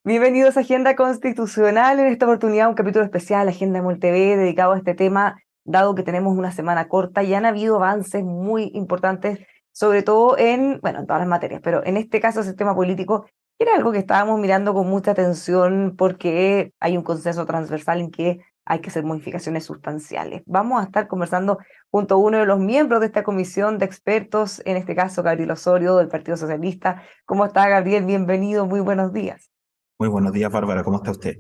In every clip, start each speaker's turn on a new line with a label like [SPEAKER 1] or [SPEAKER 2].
[SPEAKER 1] Bienvenidos a Agenda Constitucional. En esta oportunidad, un capítulo especial, Agenda MulTV, dedicado a este tema, dado que tenemos una semana corta y han habido avances muy importantes, sobre todo en todas las materias, pero en este caso, el sistema político, que era algo que estábamos mirando con mucha atención porque hay un consenso transversal en que hay que hacer modificaciones sustanciales. Vamos a estar conversando junto a uno de los miembros de esta comisión de expertos, en este caso, Gabriel Osorio, del Partido Socialista. ¿Cómo está, Gabriel? Bienvenido, muy buenos días.
[SPEAKER 2] Muy buenos días, Bárbara, ¿cómo está usted?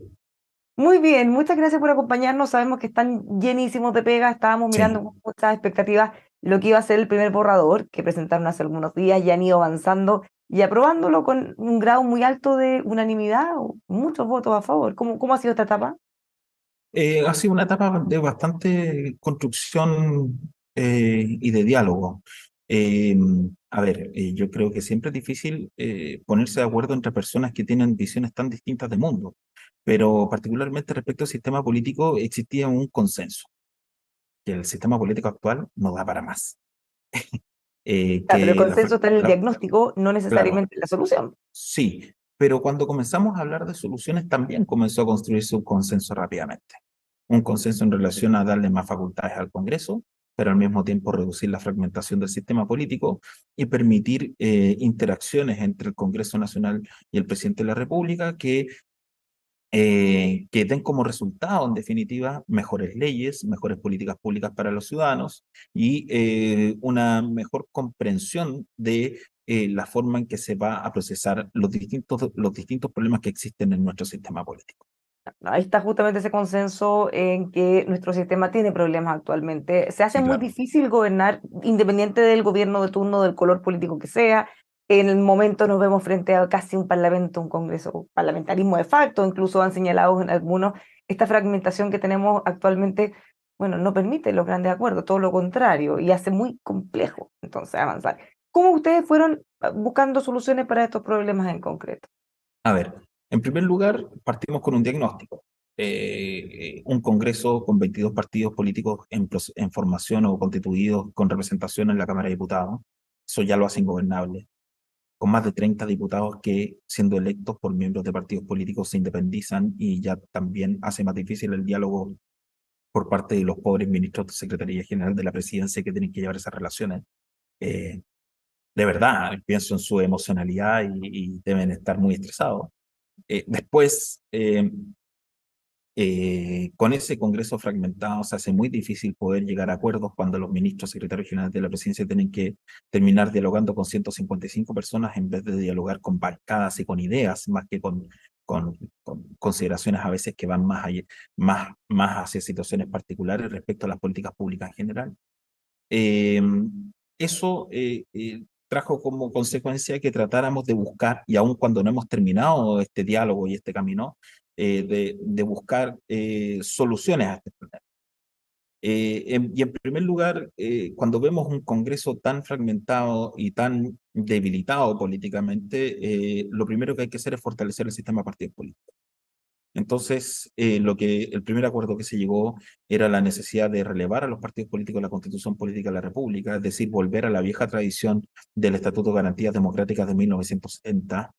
[SPEAKER 1] Muy bien, muchas gracias por acompañarnos. Sabemos que están llenísimos de pega. Estábamos mirando
[SPEAKER 2] Sí,
[SPEAKER 1] con muchas expectativas lo que iba a ser el primer borrador que presentaron hace algunos días y han ido avanzando y aprobándolo con un grado muy alto de unanimidad, o muchos votos a favor. ¿Cómo ha sido esta etapa?
[SPEAKER 2] ha sido una etapa de bastante construcción y de diálogo. Eh, yo creo que siempre es difícil ponerse de acuerdo entre personas que tienen visiones tan distintas de mundo, pero particularmente respecto al sistema político existía un consenso, que el sistema político actual no da para más.
[SPEAKER 1] Claro, pero el consenso está en el
[SPEAKER 2] La,
[SPEAKER 1] diagnóstico, no
[SPEAKER 2] claro,
[SPEAKER 1] necesariamente en la solución.
[SPEAKER 2] sí, pero cuando comenzamos a hablar de soluciones también comenzó a construirse un consenso rápidamente. Un consenso en relación a darle más facultades al Congreso, pero al mismo tiempo reducir la fragmentación del sistema político y permitir interacciones entre el Congreso Nacional y el presidente de la República que den como resultado, en definitiva, mejores leyes, mejores políticas públicas para los ciudadanos y una mejor comprensión de la forma en que se va a procesar los distintos problemas que existen en nuestro sistema político.
[SPEAKER 1] Ahí está justamente ese consenso en que nuestro sistema tiene problemas actualmente. Se hace
[SPEAKER 2] Sí,
[SPEAKER 1] muy
[SPEAKER 2] claro.
[SPEAKER 1] difícil gobernar independiente del gobierno de turno, del color político que sea. En el momento nos vemos frente a casi un parlamento, un congreso, parlamentarismo de facto, incluso han señalado en algunos, esta fragmentación que tenemos actualmente, bueno, no permite los grandes acuerdos, todo lo contrario, y hace muy complejo entonces avanzar. ¿Cómo ustedes fueron buscando soluciones para estos problemas en concreto?
[SPEAKER 2] A ver, en primer lugar, partimos con un diagnóstico. Un Congreso con 22 partidos políticos en formación o constituidos con representación en la Cámara de Diputados, eso ya lo hace ingobernable. Con más de 30 diputados que, siendo electos por miembros de partidos políticos, se independizan y ya también hace más difícil el diálogo por parte de los pobres ministros de Secretaría General de la Presidencia que tienen que llevar esas relaciones. Eh, de verdad, pienso en su emocionalidad y deben estar muy estresados. Después, con ese Congreso fragmentado se hace muy difícil poder llegar a acuerdos cuando los ministros secretarios generales de la presidencia tienen que terminar dialogando con 155 personas en vez de dialogar con bancadas y con ideas, más que con consideraciones a veces que van más hacia situaciones particulares respecto a las políticas públicas en general. Eh, eso trajo como consecuencia que tratáramos de buscar, y aun cuando no hemos terminado este diálogo y este camino, de buscar soluciones a este problema. Y en primer lugar, cuando vemos un Congreso tan fragmentado y tan debilitado políticamente, lo primero que hay que hacer es fortalecer el sistema de partidos políticos. Entonces, el primer acuerdo que se llegó era la necesidad de relevar a los partidos políticos de la Constitución Política de la República, es decir, volver a la vieja tradición del Estatuto de Garantías Democráticas de 1970,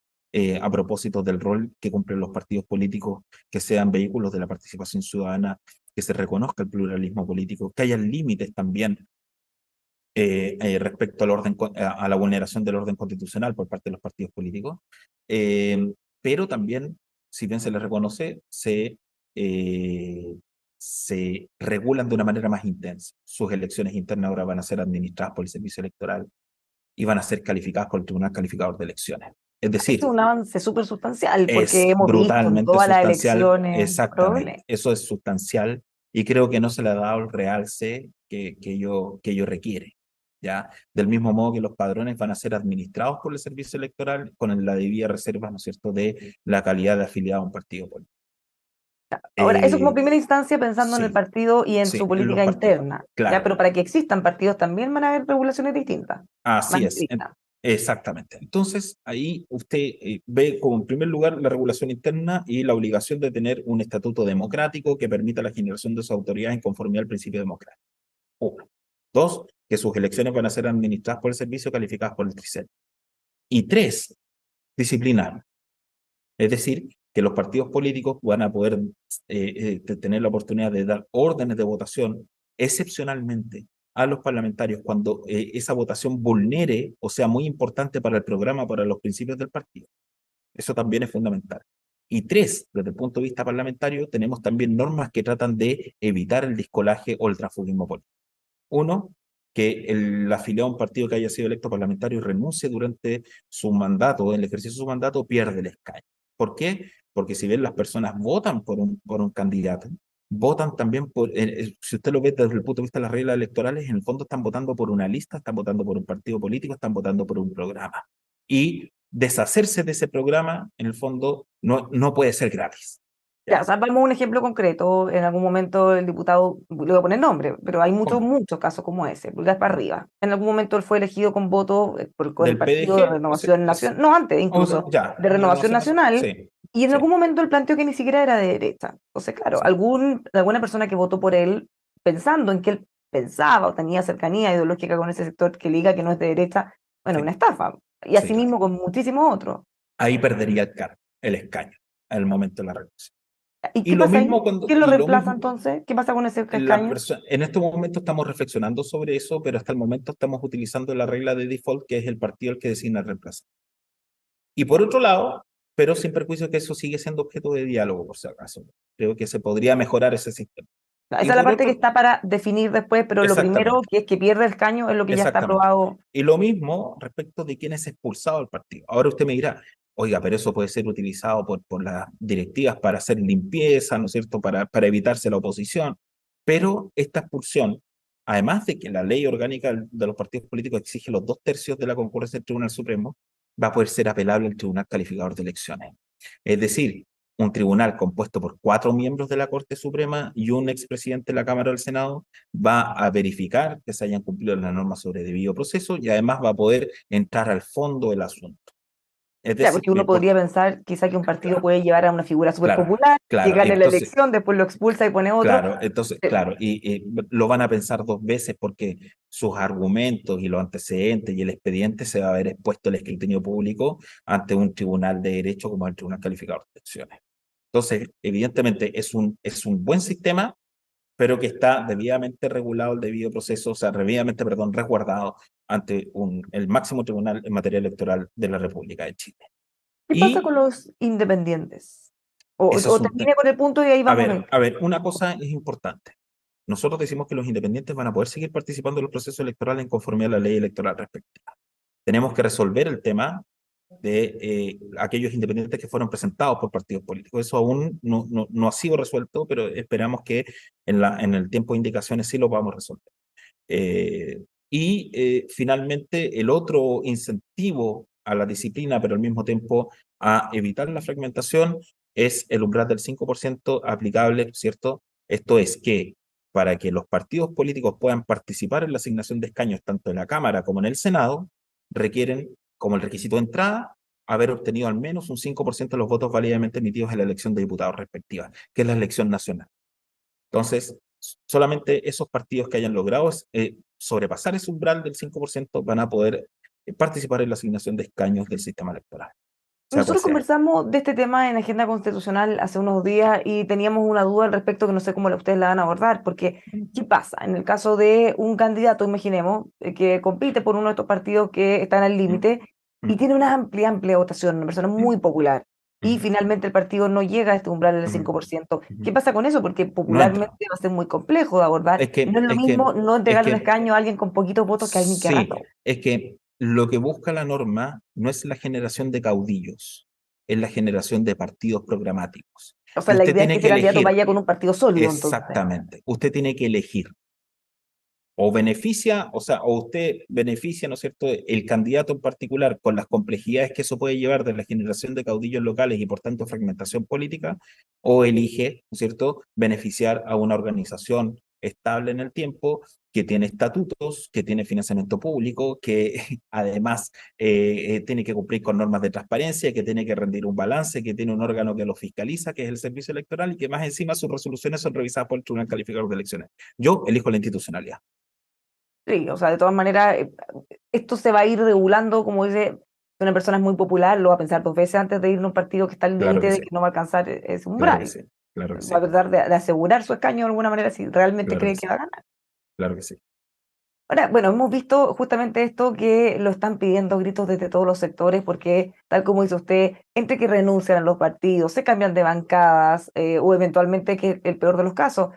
[SPEAKER 2] a propósito del rol que cumplen los partidos políticos, que sean vehículos de la participación ciudadana, que se reconozca el pluralismo político, que haya límites también respecto al a la vulneración del orden constitucional por parte de los partidos políticos, pero también, si bien se les reconoce, se regulan de una manera más intensa. Sus elecciones internas ahora van a ser administradas por el Servicio Electoral y van a ser calificadas por el Tribunal Calificador de Elecciones. Es
[SPEAKER 1] Este es
[SPEAKER 2] decir,
[SPEAKER 1] un avance súper sustancial porque
[SPEAKER 2] es
[SPEAKER 1] hemos visto en
[SPEAKER 2] brutalmente
[SPEAKER 1] todas las
[SPEAKER 2] sustancial,
[SPEAKER 1] elecciones
[SPEAKER 2] exactamente.
[SPEAKER 1] problemas.
[SPEAKER 2] Eso es sustancial y creo que no se le ha dado el realce que ello requiere. ¿Ya? Del mismo modo que los padrones van a ser administrados por el servicio electoral con la debida reserva, ¿no es cierto?, de la calidad de afiliado a un partido político.
[SPEAKER 1] Ahora, eso como
[SPEAKER 2] Eh,
[SPEAKER 1] primera instancia pensando en el
[SPEAKER 2] sí,
[SPEAKER 1] partido y en su
[SPEAKER 2] sí, en los
[SPEAKER 1] política
[SPEAKER 2] partidos.
[SPEAKER 1] interna, ¿ya?
[SPEAKER 2] Claro,
[SPEAKER 1] Pero para que existan partidos también van a haber regulaciones distintas, más
[SPEAKER 2] así es.
[SPEAKER 1] estrictas.
[SPEAKER 2] Exactamente. Entonces, ahí usted ve como en primer lugar la regulación interna y la obligación de tener un estatuto democrático que permita la generación de su autoridad en conformidad al principio democrático. Uno. Dos, que sus elecciones van a ser administradas por el servicio calificadas por el TRICET. Y tres, disciplinar. Es decir, que los partidos políticos van a poder tener la oportunidad de dar órdenes de votación excepcionalmente a los parlamentarios cuando esa votación vulnere o sea muy importante para el programa, para los principios del partido. Eso también es fundamental. Y tres, desde el punto de vista parlamentario, tenemos también normas que tratan de evitar el discolaje o el transfugismo político. Uno, que el afiliado a un partido que haya sido electo parlamentario y renuncie durante su mandato, en el ejercicio de su mandato, pierde el escaño. ¿Por qué? Porque si bien las personas votan por un candidato, votan también por, si usted lo ve desde el punto de vista de las reglas electorales, en el fondo están votando por una lista, están votando por un partido político, están votando por un programa. Y deshacerse de ese programa, en el fondo, no puede ser gratis.
[SPEAKER 1] Ya, o sea, vamos a un ejemplo concreto. En algún momento el diputado, le voy a poner nombre, pero hay muchos,
[SPEAKER 2] ¿Cómo?
[SPEAKER 1] muchos casos como ese, pulgar para arriba. En algún momento él fue elegido con voto con el
[SPEAKER 2] Del
[SPEAKER 1] Partido de
[SPEAKER 2] PDG,
[SPEAKER 1] Renovación Nacional, no antes incluso,
[SPEAKER 2] ya,
[SPEAKER 1] de Renovación
[SPEAKER 2] Renovación Nacional,
[SPEAKER 1] Nacional,
[SPEAKER 2] sí,
[SPEAKER 1] y en
[SPEAKER 2] sí,
[SPEAKER 1] algún momento él planteó que ni siquiera era de derecha. Entonces, claro,
[SPEAKER 2] sí,
[SPEAKER 1] alguna persona que votó por él, pensando en que él pensaba o tenía cercanía ideológica con ese sector que le diga que no es de derecha, bueno, una
[SPEAKER 2] sí,
[SPEAKER 1] estafa. Y
[SPEAKER 2] sí.
[SPEAKER 1] asimismo con muchísimos otros.
[SPEAKER 2] Ahí perdería el cargo, el escaño, al momento de la renuncia.
[SPEAKER 1] ¿Y
[SPEAKER 2] Y
[SPEAKER 1] qué
[SPEAKER 2] lo
[SPEAKER 1] pasa ahí?
[SPEAKER 2] mismo cuando,
[SPEAKER 1] ¿Quién lo
[SPEAKER 2] y lo
[SPEAKER 1] reemplaza
[SPEAKER 2] mismo,
[SPEAKER 1] entonces? ¿Qué pasa con ese
[SPEAKER 2] la
[SPEAKER 1] escaño?
[SPEAKER 2] persona, en este momento estamos reflexionando sobre eso, pero hasta el momento estamos utilizando la regla de default, que es el partido el que designa el reemplazo. Y por otro lado, pero sin perjuicio que eso sigue siendo objeto de diálogo, por si acaso. Creo que se podría mejorar ese sistema.
[SPEAKER 1] Esa
[SPEAKER 2] Y
[SPEAKER 1] es la
[SPEAKER 2] por
[SPEAKER 1] parte que
[SPEAKER 2] otro,
[SPEAKER 1] está para definir después, pero lo primero
[SPEAKER 2] exactamente.
[SPEAKER 1] que es que pierde el caño es lo que ya está
[SPEAKER 2] Exactamente.
[SPEAKER 1] aprobado.
[SPEAKER 2] Y lo mismo respecto de quién es expulsado del partido. Ahora usted me dirá, oiga, pero eso puede ser utilizado por las directivas para hacer limpieza, ¿no es cierto?, para evitarse la oposición. Pero esta expulsión, además de que la ley orgánica de los partidos políticos exige los 2/3 de la concurrencia del Tribunal Supremo, va a poder ser apelable al Tribunal Calificador de Elecciones. Es decir, un tribunal compuesto por 4 miembros de la Corte Suprema y un expresidente de la Cámara del Senado va a verificar que se hayan cumplido las normas sobre debido proceso y además va a poder entrar al fondo del asunto. Es
[SPEAKER 1] Claro,
[SPEAKER 2] decir,
[SPEAKER 1] porque uno podría pensar quizá que un partido
[SPEAKER 2] claro,
[SPEAKER 1] puede llevar a una figura súper
[SPEAKER 2] claro,
[SPEAKER 1] popular, que
[SPEAKER 2] claro,
[SPEAKER 1] gane la
[SPEAKER 2] entonces,
[SPEAKER 1] elección, después lo expulsa y pone otro. Eh,
[SPEAKER 2] claro, y lo van a pensar 2 veces porque sus argumentos y los antecedentes y el expediente se va a ver expuesto al escrutinio público ante un tribunal de derecho como el Tribunal Calificador de Elecciones. Entonces, evidentemente es un buen sistema, pero que está debidamente regulado el debido proceso, o sea, debidamente, perdón, resguardado ante el máximo tribunal en materia electoral de la República de Chile.
[SPEAKER 1] ¿Qué pasa con
[SPEAKER 2] Y
[SPEAKER 1] los independientes?
[SPEAKER 2] eso es
[SPEAKER 1] O termine con el punto y ahí vamos en el...
[SPEAKER 2] a ver, una cosa es importante. Nosotros decimos que los independientes van a poder seguir participando en los procesos electorales en conformidad a la ley electoral respectiva. Tenemos que resolver el tema de aquellos independientes que fueron presentados por partidos políticos. Eso aún no ha sido resuelto, pero esperamos que en el tiempo de indicaciones sí lo podamos resolver. Finalmente, el otro incentivo a la disciplina, pero al mismo tiempo a evitar la fragmentación, es el umbral del 5% aplicable, ¿cierto? Esto es que para que los partidos políticos puedan participar en la asignación de escaños tanto en la Cámara como en el Senado, requieren, como el requisito de entrada, haber obtenido al menos un 5% de los votos válidamente emitidos en la elección de diputados respectiva, que es la elección nacional. Entonces, solamente esos partidos que hayan logrado sobrepasar ese umbral del 5% van a poder participar en la asignación de escaños del sistema electoral, sea cual
[SPEAKER 1] Nosotros
[SPEAKER 2] sea.
[SPEAKER 1] conversamos de este tema en Agenda Constitucional hace unos días y teníamos una duda al respecto que no sé cómo ustedes la van a abordar, porque ¿qué pasa en el caso de un candidato, imaginemos, que compite por uno de estos partidos que están al
[SPEAKER 2] Mm,
[SPEAKER 1] límite y
[SPEAKER 2] mm,
[SPEAKER 1] tiene una amplia, amplia votación, una persona
[SPEAKER 2] mm,
[SPEAKER 1] muy popular, y
[SPEAKER 2] mm,
[SPEAKER 1] finalmente el partido no llega a este umbral del
[SPEAKER 2] mm,
[SPEAKER 1] 5%? ¿Qué
[SPEAKER 2] mm.
[SPEAKER 1] pasa con eso? Porque
[SPEAKER 2] No
[SPEAKER 1] popularmente
[SPEAKER 2] entra.
[SPEAKER 1] va a ser muy complejo de abordar. No es lo
[SPEAKER 2] Es que,
[SPEAKER 1] mismo no
[SPEAKER 2] es
[SPEAKER 1] entregarle el
[SPEAKER 2] que,
[SPEAKER 1] escaño a alguien con poquitos votos que a alguien que
[SPEAKER 2] sí,
[SPEAKER 1] arrasó.
[SPEAKER 2] es que lo que busca la norma no es la generación de caudillos, es la generación de partidos programáticos.
[SPEAKER 1] O
[SPEAKER 2] Y
[SPEAKER 1] sea, la
[SPEAKER 2] usted
[SPEAKER 1] idea es
[SPEAKER 2] tiene
[SPEAKER 1] que
[SPEAKER 2] que
[SPEAKER 1] ese candidato
[SPEAKER 2] elegir,
[SPEAKER 1] vaya con un partido sólido, entonces.
[SPEAKER 2] exactamente, usted tiene que elegir o beneficia, o sea, o usted beneficia, ¿no es cierto?, el candidato en particular con las complejidades que eso puede llevar de la generación de caudillos locales y por tanto fragmentación política, o elige, ¿no es cierto?, beneficiar a una organización estable en el tiempo, que tiene estatutos, que tiene financiamiento público, que además tiene que cumplir con normas de transparencia, que tiene que rendir un balance, que tiene un órgano que lo fiscaliza, que es el servicio electoral, y que más encima sus resoluciones son revisadas por el Tribunal Calificador de Elecciones. Yo elijo la institucionalidad.
[SPEAKER 1] Sí, o sea, de todas maneras, esto se va a ir regulando, como dice, una persona es muy popular, lo va a pensar dos veces antes de ir a un partido que está al
[SPEAKER 2] Claro
[SPEAKER 1] límite
[SPEAKER 2] que
[SPEAKER 1] de
[SPEAKER 2] sí,
[SPEAKER 1] que no va a alcanzar ese
[SPEAKER 2] claro que
[SPEAKER 1] umbral.
[SPEAKER 2] sí, claro que
[SPEAKER 1] Va a
[SPEAKER 2] sí,
[SPEAKER 1] tratar de asegurar su escaño de alguna manera si realmente
[SPEAKER 2] claro que
[SPEAKER 1] cree que
[SPEAKER 2] sí,
[SPEAKER 1] va a ganar.
[SPEAKER 2] claro que sí.
[SPEAKER 1] Ahora, bueno, hemos visto justamente esto que lo están pidiendo a gritos desde todos los sectores, porque tal como dice usted, entre que renuncian a los partidos, se cambian de bancadas, o eventualmente, que el peor de los casos,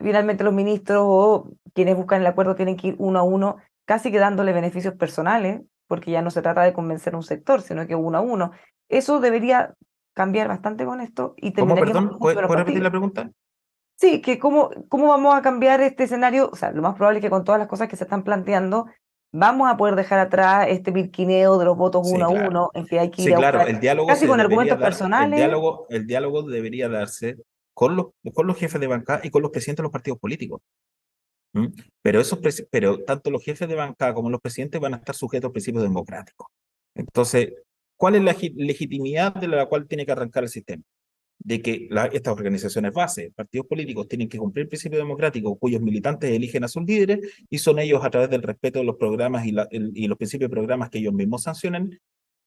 [SPEAKER 1] finalmente los ministros o quienes buscan el acuerdo tienen que ir uno a uno, casi que dándole beneficios personales, porque ya no se trata de convencer a un sector, sino que uno a uno. Eso debería cambiar bastante con esto y
[SPEAKER 2] ¿Cómo,
[SPEAKER 1] terminaríamos
[SPEAKER 2] perdón?
[SPEAKER 1] con mucho menos
[SPEAKER 2] ¿Puede repetir
[SPEAKER 1] partidos.
[SPEAKER 2] la pregunta?
[SPEAKER 1] Sí, que cómo vamos a cambiar este escenario. O sea, lo más probable es que con todas las cosas que se están planteando, vamos a poder dejar atrás este pirquineo de los votos
[SPEAKER 2] Sí,
[SPEAKER 1] uno a
[SPEAKER 2] claro.
[SPEAKER 1] uno, en que hay que ir
[SPEAKER 2] Sí,
[SPEAKER 1] a
[SPEAKER 2] claro,
[SPEAKER 1] buscar
[SPEAKER 2] el diálogo
[SPEAKER 1] casi
[SPEAKER 2] se
[SPEAKER 1] con
[SPEAKER 2] debería
[SPEAKER 1] argumentos
[SPEAKER 2] dar,
[SPEAKER 1] personales.
[SPEAKER 2] el diálogo debería darse con los jefes de bancada y con los presidentes de los partidos políticos. ¿Mm? Pero, pero tanto los jefes de bancada como los presidentes van a estar sujetos a principios democráticos. Entonces, ¿cuál es la legitimidad de la cual tiene que arrancar el sistema? De que estas organizaciones base, partidos políticos, tienen que cumplir el principio democrático cuyos militantes eligen a sus líderes y son ellos a través del respeto de los programas y los principios de programas que ellos mismos sancionan,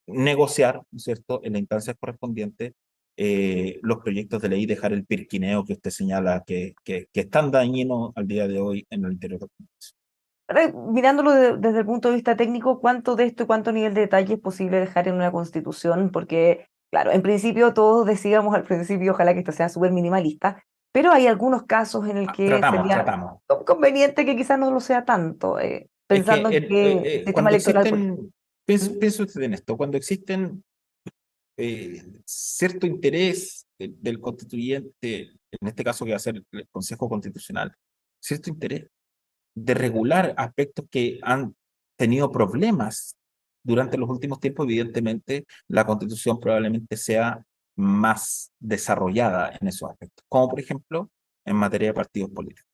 [SPEAKER 2] negociar, ¿no es cierto?, en la instancia correspondiente los proyectos de ley y dejar el pirquineo que usted señala que es tan dañino al día de hoy en el interior del Congreso.
[SPEAKER 1] Ahora, mirándolo desde el punto de vista técnico, ¿cuánto de esto y cuánto nivel de detalle es posible dejar en una constitución? Porque, claro, en principio todos decíamos al principio, ojalá que esto sea súper minimalista, pero hay algunos casos en el que sería
[SPEAKER 2] Tratamos.
[SPEAKER 1] conveniente que quizás no lo sea tanto,
[SPEAKER 2] Es que
[SPEAKER 1] pensando en que el sistema
[SPEAKER 2] cuando
[SPEAKER 1] electoral, por
[SPEAKER 2] existen,
[SPEAKER 1] ejemplo.
[SPEAKER 2] pienso usted en esto, cuando existen cierto interés del constituyente, en este caso que va a ser el Consejo Constitucional, cierto interés de regular aspectos que han tenido problemas durante los últimos tiempos, evidentemente la Constitución probablemente sea más desarrollada en esos aspectos, como por ejemplo en materia de partidos políticos.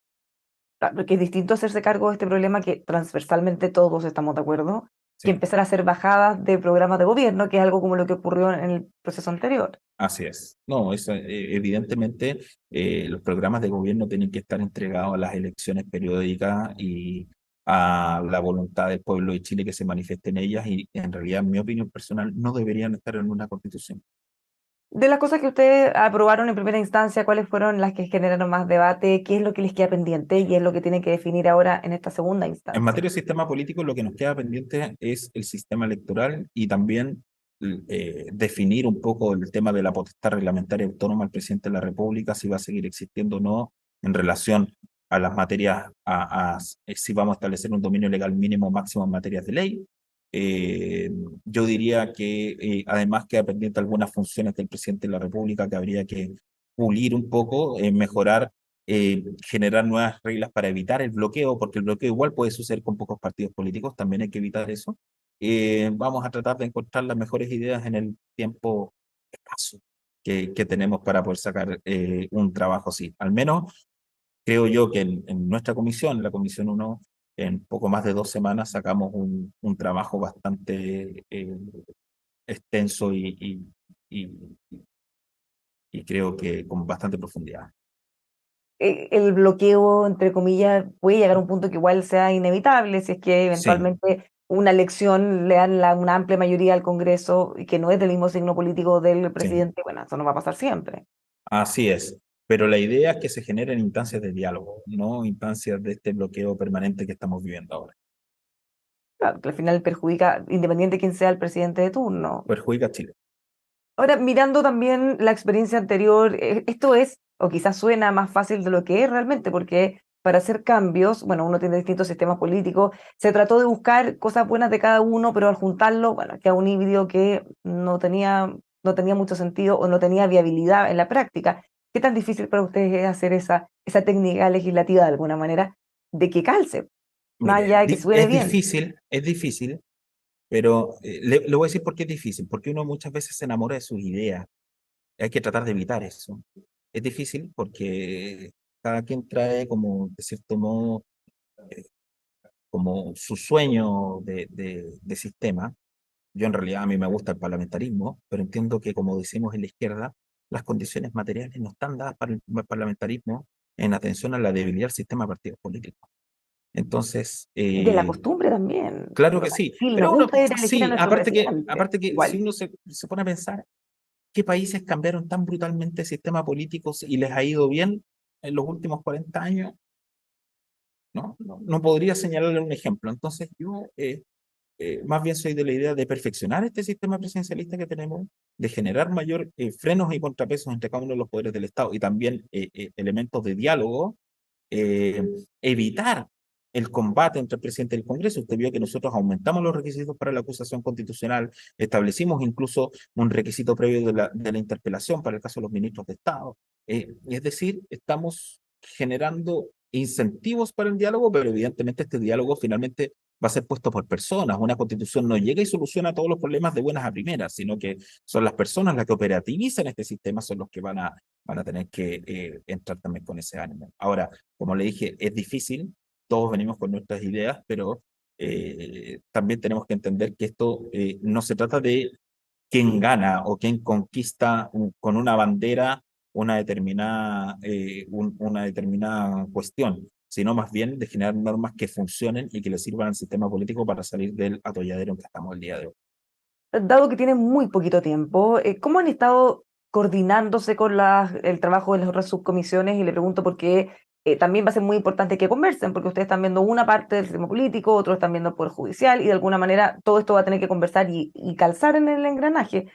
[SPEAKER 1] Claro, que es distinto hacerse cargo de este problema que transversalmente todos estamos de acuerdo, que
[SPEAKER 2] Sí.
[SPEAKER 1] empezar a hacer bajadas de programas de gobierno, que es algo como lo que ocurrió en el proceso anterior.
[SPEAKER 2] Así es. No, evidentemente los programas de gobierno tienen que estar entregados a las elecciones periódicas y a la voluntad del pueblo de Chile que se manifieste en ellas y en realidad, en mi opinión personal, no deberían estar en una constitución.
[SPEAKER 1] De las cosas que ustedes aprobaron en primera instancia, ¿cuáles fueron las que generaron más debate? ¿Qué es lo que les queda pendiente y es lo que tienen que definir ahora en esta segunda
[SPEAKER 2] En
[SPEAKER 1] instancia?
[SPEAKER 2] materia de sistema político, lo que nos queda pendiente es el sistema electoral y también definir un poco el tema de la potestad reglamentaria autónoma del presidente de la República, si va a seguir existiendo o no en relación a las materias, si vamos a establecer un dominio legal mínimo o máximo en materias de ley. Eh, yo diría que además queda pendiente algunas funciones del presidente de la República que habría que pulir un poco, mejorar, generar nuevas reglas para evitar el bloqueo, porque el bloqueo igual puede suceder con pocos partidos políticos, también hay que evitar eso. Vamos a tratar de encontrar las mejores ideas en el tiempo escaso que tenemos para poder sacar un trabajo así. Al menos creo yo que en nuestra comisión, la Comisión uno en poco más de 2 semanas sacamos un trabajo bastante extenso y, y creo que con bastante profundidad.
[SPEAKER 1] El bloqueo, entre comillas, puede llegar a un punto que igual sea inevitable si es que
[SPEAKER 2] Sí,
[SPEAKER 1] eventualmente una elección le dan una amplia mayoría al Congreso y que no es del mismo signo político del
[SPEAKER 2] sí.
[SPEAKER 1] presidente. Bueno, eso no va a pasar siempre.
[SPEAKER 2] Así es, pero la idea es que se generen instancias de diálogo, no instancias de este bloqueo permanente que estamos viviendo ahora.
[SPEAKER 1] Claro, que al final perjudica, independiente de quién sea el presidente de turno.
[SPEAKER 2] Perjudica a Chile.
[SPEAKER 1] Ahora, mirando también la experiencia anterior, esto es, o quizás suena más fácil de lo que es realmente, porque para hacer cambios, bueno, uno tiene distintos sistemas políticos, se trató de buscar cosas buenas de cada uno, pero al juntarlo, bueno, queda un híbrido que no tenía mucho sentido o no tenía viabilidad en la práctica. ¿Qué tan difícil para ustedes es hacer esa técnica legislativa de alguna manera de que calce, más
[SPEAKER 2] Mire,
[SPEAKER 1] allá de que suene bien?
[SPEAKER 2] es difícil, pero le voy a decir por qué es difícil, porque uno muchas veces se enamora de sus ideas, hay que tratar de evitar eso. Es difícil porque cada quien trae como, de cierto modo, eh, como su sueño de sistema. Yo en realidad a mí me gusta el parlamentarismo, pero entiendo que como decimos en la izquierda, las condiciones materiales no están dadas para el parlamentarismo en atención a la debilidad del sistema de partidos políticos. Entonces,
[SPEAKER 1] De la costumbre también.
[SPEAKER 2] claro que
[SPEAKER 1] Bueno,
[SPEAKER 2] sí,
[SPEAKER 1] Chile nos
[SPEAKER 2] pero uno,
[SPEAKER 1] gusta ir a elegir a
[SPEAKER 2] sí,
[SPEAKER 1] nuestro presidente,
[SPEAKER 2] aparte que si
[SPEAKER 1] igual.
[SPEAKER 2] uno se pone a pensar, ¿qué países cambiaron tan brutalmente el sistema político y les ha ido bien en los últimos 40 años? No podría señalarle un ejemplo. Entonces, yo más bien soy de la idea de perfeccionar este sistema presidencialista que tenemos, de generar mayor frenos y contrapesos entre cada uno de los poderes del Estado y también elementos de diálogo, eh, evitar el combate entre el presidente y el Congreso. Usted vio que nosotros aumentamos los requisitos para la acusación constitucional, establecimos incluso un requisito previo de la interpelación para el caso de los ministros de Estado. Es decir, estamos generando incentivos para el diálogo, pero evidentemente este diálogo finalmente va a ser puesto por personas. Una constitución no llega y soluciona todos los problemas de buenas a primeras, sino que son las personas las que operativizan este sistema, son los que van a tener que entrar también con ese ánimo. Ahora, como le dije, es difícil, todos venimos con nuestras ideas, pero también tenemos que entender que esto no se trata de quién gana o quién conquista con una bandera una determinada cuestión, sino más bien de generar normas que funcionen y que le sirvan al sistema político para salir del atolladero en que estamos el día de hoy.
[SPEAKER 1] Dado que tienen muy poquito tiempo, ¿cómo han estado coordinándose con el trabajo de las otras subcomisiones? Y le pregunto porque también va a ser muy importante que conversen, porque ustedes están viendo una parte del sistema político, otros están viendo el Poder Judicial, y de alguna manera todo esto va a tener que conversar y calzar en el engranaje.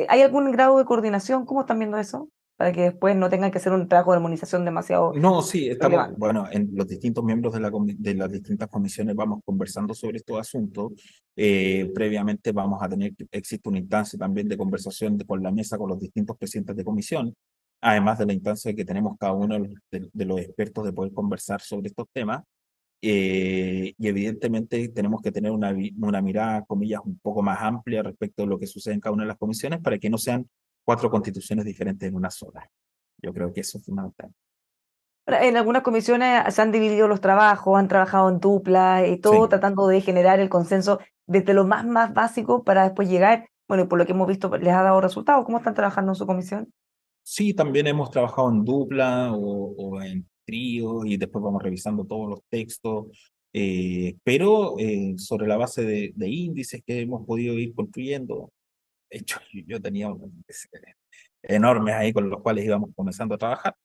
[SPEAKER 1] ¿Hay algún grado de coordinación? ¿Cómo están viendo eso? Para que después no tengan que hacer un trabajo de armonización demasiado
[SPEAKER 2] No, sí, estamos,
[SPEAKER 1] relevante.
[SPEAKER 2] bueno, en los distintos miembros de las distintas comisiones vamos conversando sobre estos asuntos. Previamente vamos a tener, existe una instancia también de conversación con la mesa, con los distintos presidentes de comisión, además de la instancia que tenemos cada uno de los expertos de poder conversar sobre estos temas. Y evidentemente tenemos que tener una mirada, comillas, un poco más amplia respecto a lo que sucede en cada una de las comisiones para que no sean cuatro constituciones diferentes en una sola. Yo creo que eso es fundamental.
[SPEAKER 1] Ahora, en algunas comisiones se han dividido los trabajos, han trabajado en dupla y todo
[SPEAKER 2] Sí,
[SPEAKER 1] tratando de generar el consenso desde lo más básico para después llegar, bueno, y por lo que hemos visto, les ha dado resultados. ¿Cómo están trabajando en su comisión?
[SPEAKER 2] sí, también hemos trabajado en dupla o en trío y después vamos revisando todos los textos, pero sobre la base de índices que hemos podido ir construyendo. De hecho, yo tenía unos índices enormes ahí con los cuales íbamos comenzando a trabajar.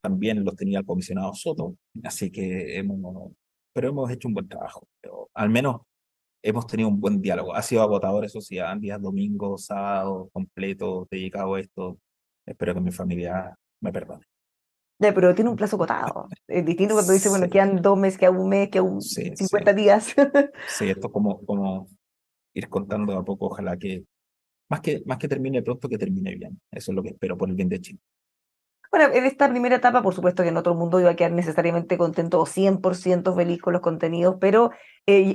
[SPEAKER 2] También los tenía el comisionado Soto, así que pero hemos hecho un buen trabajo. Pero al menos hemos tenido un buen diálogo. Ha sido agotador, eso sí, han días domingos, sábados, completos, dedicado a esto. Espero que mi familia me perdone.
[SPEAKER 1] Ya, pero tiene un plazo acotado. Es distinto cuando dice, bueno,
[SPEAKER 2] Sí,
[SPEAKER 1] quedan 2 meses, queda un mes, queda
[SPEAKER 2] sí,
[SPEAKER 1] 50
[SPEAKER 2] sí.
[SPEAKER 1] días.
[SPEAKER 2] Sí, esto es como ir contando de a poco, ojalá que más que termine pronto, que termine bien. Eso es lo que espero por el bien de Chile.
[SPEAKER 1] Bueno, en esta primera etapa, por supuesto que no todo el mundo iba a quedar necesariamente contento o 100% feliz con los contenidos, pero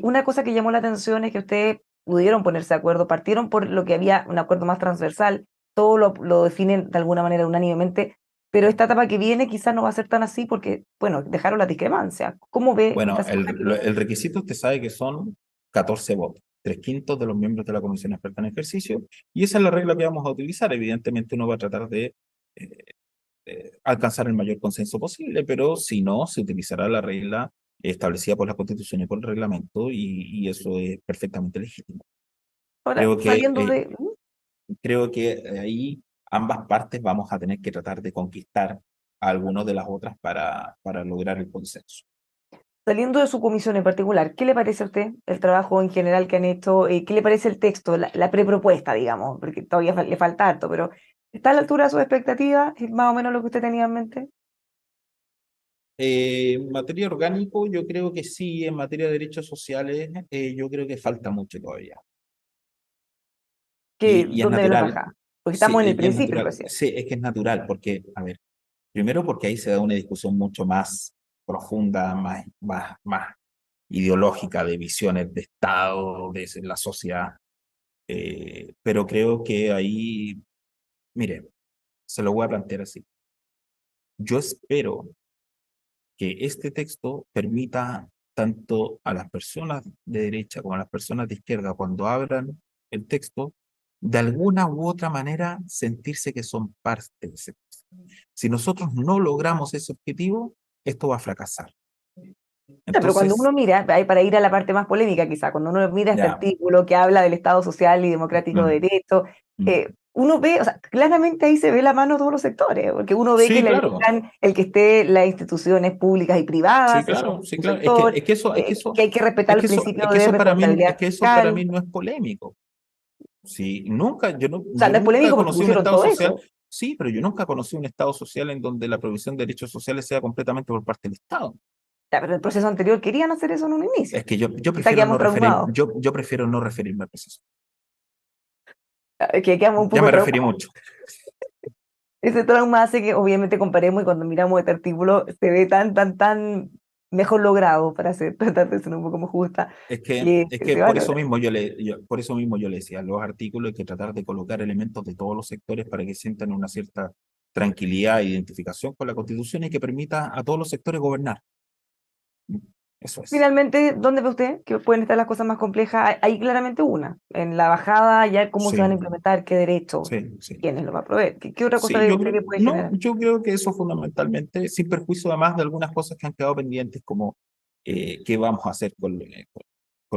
[SPEAKER 1] una cosa que llamó la atención es que ustedes pudieron ponerse de acuerdo, partieron por lo que había un acuerdo más transversal, todo lo definen de alguna manera unánimemente, pero esta etapa que viene quizás no va a ser tan así porque, bueno, dejaron las discrepancias. ¿Cómo ve esta
[SPEAKER 2] Bueno,
[SPEAKER 1] semana que viene?
[SPEAKER 2] el requisito usted sabe que son 14 votos, 3/5 de los miembros de la Comisión Experta en Ejercicio, y esa es la regla que vamos a utilizar. Evidentemente uno va a tratar de eh, alcanzar el mayor consenso posible, pero si no, se utilizará la regla establecida por la Constitución y por el reglamento, y eso es perfectamente legítimo.
[SPEAKER 1] Ahora,
[SPEAKER 2] Creo que,
[SPEAKER 1] saliendo de,
[SPEAKER 2] creo que ahí ambas partes vamos a tener que tratar de conquistar a algunos de las otras para lograr el consenso.
[SPEAKER 1] saliendo de su comisión en particular, ¿qué le parece a usted el trabajo en general que han hecho? ¿Qué le parece el texto, la prepropuesta, digamos? Porque todavía le falta harto, pero ¿está a la altura de sus expectativas? ¿Es más o menos lo que usted tenía en mente?
[SPEAKER 2] En materia orgánico, yo creo que sí, en materia de derechos sociales, yo creo que falta mucho todavía. Y es
[SPEAKER 1] ¿Dónde ve las
[SPEAKER 2] natural,
[SPEAKER 1] bajas? Porque estamos en el
[SPEAKER 2] sí, y es
[SPEAKER 1] principio
[SPEAKER 2] natural,
[SPEAKER 1] recién.
[SPEAKER 2] sí, es que es natural, porque, a ver, primero porque ahí se da una discusión mucho más profunda, más ideológica de visiones de Estado, de la sociedad, pero creo que ahí, mire, se lo voy a plantear así. Yo espero que este texto permita tanto a las personas de derecha como a las personas de izquierda, cuando abran el texto, de alguna u otra manera sentirse que son parte de ese texto. Si nosotros no logramos ese objetivo, esto va a fracasar.
[SPEAKER 1] Pero cuando uno
[SPEAKER 2] Entonces,
[SPEAKER 1] mira, ahí para ir a la parte más polémica quizá, cuando uno mira este
[SPEAKER 2] ya,
[SPEAKER 1] artículo que habla del Estado social y democrático de
[SPEAKER 2] mm,
[SPEAKER 1] derecho,
[SPEAKER 2] mm.
[SPEAKER 1] uno ve, o sea, claramente ahí se ve la mano de todos los sectores, porque uno ve que
[SPEAKER 2] Sí,
[SPEAKER 1] le
[SPEAKER 2] claro,
[SPEAKER 1] logran el que esté las instituciones públicas y
[SPEAKER 2] sí,
[SPEAKER 1] privadas, eso
[SPEAKER 2] claro,
[SPEAKER 1] es
[SPEAKER 2] sí,
[SPEAKER 1] un
[SPEAKER 2] claro.
[SPEAKER 1] sector,
[SPEAKER 2] Es
[SPEAKER 1] que hay que respetar
[SPEAKER 2] que
[SPEAKER 1] los
[SPEAKER 2] eso,
[SPEAKER 1] principios de
[SPEAKER 2] es
[SPEAKER 1] responsabilidad
[SPEAKER 2] que eso para
[SPEAKER 1] fiscal.
[SPEAKER 2] mí no es polémico. Sí, nunca,
[SPEAKER 1] O sea,
[SPEAKER 2] yo
[SPEAKER 1] no es
[SPEAKER 2] nunca
[SPEAKER 1] polémico porque
[SPEAKER 2] conocí un
[SPEAKER 1] pusieron
[SPEAKER 2] Estado
[SPEAKER 1] todo
[SPEAKER 2] social,
[SPEAKER 1] eso.
[SPEAKER 2] sí, pero yo nunca conocí un Estado social en donde la provisión de derechos sociales sea completamente por parte del Estado.
[SPEAKER 1] Ya, pero el proceso anterior querían hacer eso en un inicio.
[SPEAKER 2] Es que yo
[SPEAKER 1] Quizá
[SPEAKER 2] prefiero no
[SPEAKER 1] quedamos
[SPEAKER 2] referir,
[SPEAKER 1] traumados,
[SPEAKER 2] yo prefiero no referirme al proceso.
[SPEAKER 1] que quedamos un
[SPEAKER 2] Ya
[SPEAKER 1] poco
[SPEAKER 2] me referí
[SPEAKER 1] traumados.
[SPEAKER 2] mucho.
[SPEAKER 1] Ese trauma hace que obviamente comparemos y cuando miramos este artículo se ve tan mejor logrado, para hacer, tratar de ser un poco más justa, que
[SPEAKER 2] Es que
[SPEAKER 1] se
[SPEAKER 2] por eso
[SPEAKER 1] valora.
[SPEAKER 2] mismo por eso mismo yo le decía, los artículos hay que tratar de colocar elementos de todos los sectores para que sientan una cierta tranquilidad e identificación con la Constitución y que permita a todos los sectores gobernar. Eso es.
[SPEAKER 1] Finalmente, ¿dónde ve usted que pueden estar las cosas más complejas? Hay claramente una. En la bajada, ya cómo se van a
[SPEAKER 2] Sí,
[SPEAKER 1] implementar, qué derecho,
[SPEAKER 2] sí.
[SPEAKER 1] quiénes lo va a proveer. ¿Qué otra cosa
[SPEAKER 2] Sí,
[SPEAKER 1] ve
[SPEAKER 2] yo
[SPEAKER 1] usted
[SPEAKER 2] creo,
[SPEAKER 1] que puede
[SPEAKER 2] no,
[SPEAKER 1] generar?
[SPEAKER 2] yo creo que eso fundamentalmente, sin perjuicio además de algunas cosas que han quedado pendientes, como qué vamos a hacer con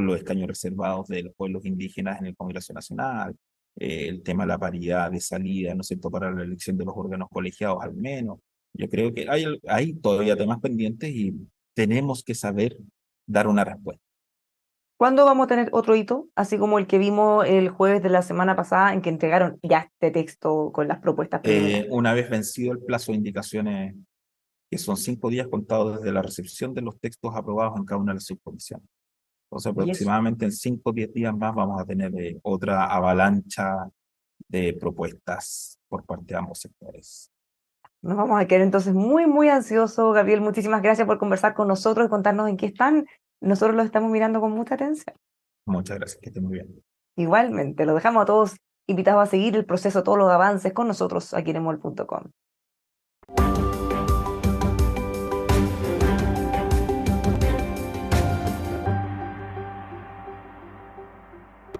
[SPEAKER 2] los escaños reservados de los pueblos indígenas en el Congreso Nacional, el tema de la paridad de salida, ¿no es cierto?, para la elección de los órganos colegiados al menos. Yo creo que hay todavía temas pendientes y tenemos que saber dar una respuesta.
[SPEAKER 1] ¿Cuándo vamos a tener otro hito, así como el que vimos el jueves de la semana pasada, en que entregaron ya este texto con las propuestas preliminares?
[SPEAKER 2] Una vez vencido el plazo de indicaciones, que son 5 días contados desde la recepción de los textos aprobados en cada una de las subcomisiones. Entonces,
[SPEAKER 1] Y eso.
[SPEAKER 2] aproximadamente en 5 o 10 días más vamos a tener otra avalancha de propuestas por parte de ambos sectores.
[SPEAKER 1] Nos vamos a quedar entonces muy ansiosos, Gabriel. Muchísimas gracias por conversar con nosotros y contarnos en qué están. Nosotros los estamos mirando con mucha atención.
[SPEAKER 2] Muchas gracias, que estén muy bien.
[SPEAKER 1] Igualmente, los dejamos a todos invitados a seguir el proceso, todos los avances con nosotros aquí en emol.com.